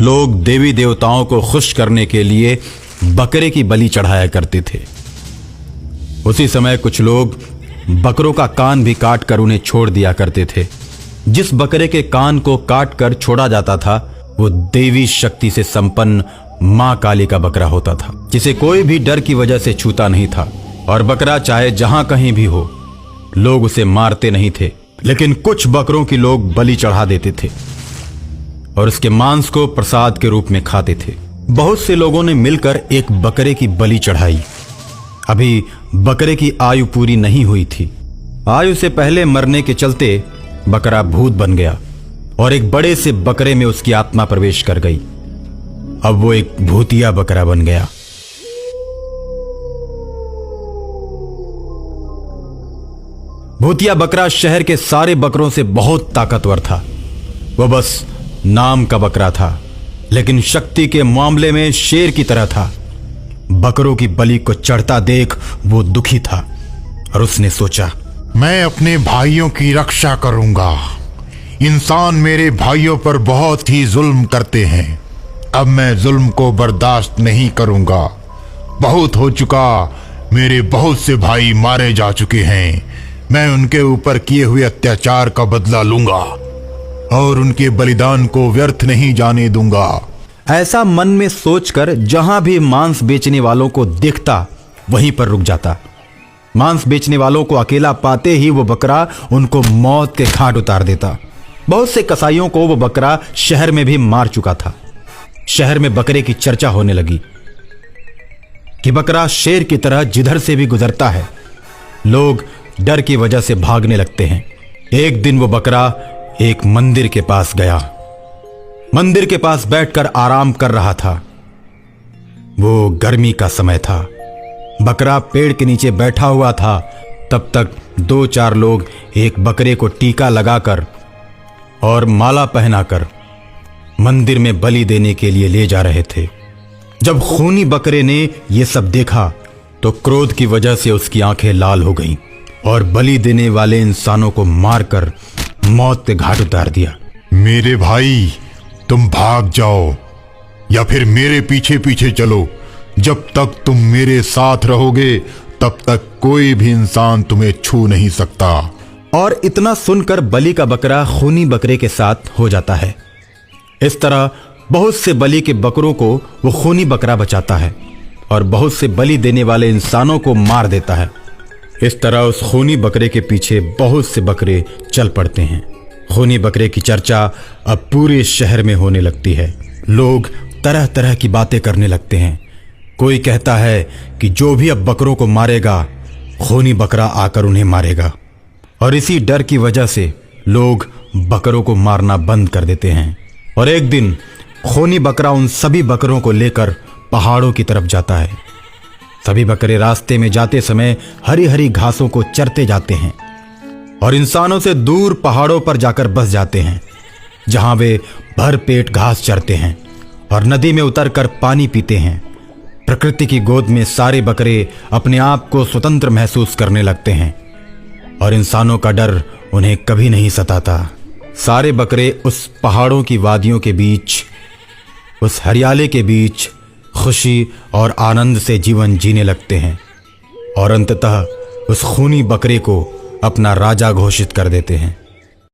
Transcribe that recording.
लोग देवी देवताओं को खुश करने के लिए बकरे की बलि चढ़ाया करते थे। उसी समय कुछ लोग बकरों का कान भी काट कर उन्हें छोड़ दिया करते थे। जिस बकरे के कान को काट कर छोड़ा जाता था वो देवी शक्ति से संपन्न मां काली का बकरा होता था, जिसे कोई भी डर की वजह से छूता नहीं था। और बकरा चाहे जहां कहीं भी हो, लोग उसे मारते नहीं थे, लेकिन कुछ बकरों की लोग बलि चढ़ा देते थे और उसके मांस को प्रसाद के रूप में खाते थे। बहुत से लोगों ने मिलकर एक बकरे की बलि चढ़ाई। अभी बकरे की आयु पूरी नहीं हुई थी। आयु से पहले मरने के चलते बकरा भूत बन गया और एक बड़े से बकरे में उसकी आत्मा प्रवेश कर गई। अब वो एक भूतिया बकरा बन गया। भूतिया बकरा शहर के सारे बकरों से बहुत ताकतवर था। वो बस नाम का बकरा था, लेकिन शक्ति के मामले में शेर की तरह था। बकरों की बलि को चढ़ता देख वो दुखी था और उसने सोचा, मैं अपने भाइयों की रक्षा करूंगा। इंसान मेरे भाइयों पर बहुत ही जुल्म करते हैं। अब मैं जुल्म को बर्दाश्त नहीं करूंगा। बहुत हो चुका। मेरे बहुत से भाई मारे जा चुके हैं। मैं उनके ऊपर किए हुए अत्याचार का बदला लूंगा और उनके बलिदान को व्यर्थ नहीं जाने दूंगा। ऐसा मन में सोचकर जहां भी मांस बेचने वालों को देखता वहीं पर रुक जाता। मांस बेचने वालों को अकेला पाते ही वो बकरा उनको मौत के घाट उतार देता। बहुत से कसाईयों को वो बकरा शहर में भी मार चुका था। शहर में बकरे की चर्चा होने लगी कि बकरा शेर की तरह जिधर से भी गुजरता है। लोग डर की वजह से भागने लगते हैं। एक दिन वो बकरा एक मंदिर के पास गया। मंदिर के पास बैठकर आराम कर रहा था। वो गर्मी का समय था। बकरा पेड़ के नीचे बैठा हुआ था। तब तक 2-4 लोग एक बकरे को टीका लगाकर और माला पहनाकर मंदिर में बलि देने के लिए ले जा रहे थे। जब खूनी बकरे ने यह सब देखा तो क्रोध की वजह से उसकी आंखें लाल हो गईं और बलि देने वाले इंसानों को मारकर मौत के घाट उतार दिया। मेरे भाई, तुम भाग जाओ या फिर मेरे पीछे पीछे चलो। जब तक तुम मेरे साथ रहोगे तब तक कोई भी इंसान तुम्हें छू नहीं सकता। और इतना सुनकर बलि का बकरा खूनी बकरे के साथ हो जाता है। इस तरह बहुत से बलि के बकरों को वो खूनी बकरा बचाता है और बहुत से बलि देने वाले इंसानों को मार देता है। इस तरह उस खूनी बकरे के पीछे बहुत से बकरे चल पड़ते हैं। खूनी बकरे की चर्चा अब पूरे शहर में होने लगती है। लोग तरह तरह की बातें करने लगते हैं। कोई कहता है कि जो भी अब बकरों को मारेगा, खूनी बकरा आकर उन्हें मारेगा। और इसी डर की वजह से लोग बकरों को मारना बंद कर देते हैं। और एक दिन खूनी बकरा उन सभी बकरों को लेकर पहाड़ों की तरफ जाता है। सभी बकरे रास्ते में जाते समय हरी हरी घासों को चरते जाते हैं और इंसानों से दूर पहाड़ों पर जाकर बस जाते हैं, जहां वे भर पेट घास चरते हैं और नदी में उतरकर पानी पीते हैं। प्रकृति की गोद में सारे बकरे अपने आप को स्वतंत्र महसूस करने लगते हैं और इंसानों का डर उन्हें कभी नहीं सताता। सारे बकरे उस पहाड़ों की वादियों के बीच, उस हरियाली के बीच खुशी और आनंद से जीवन जीने लगते हैं और अंततः उस खूनी बकरे को अपना राजा घोषित कर देते हैं।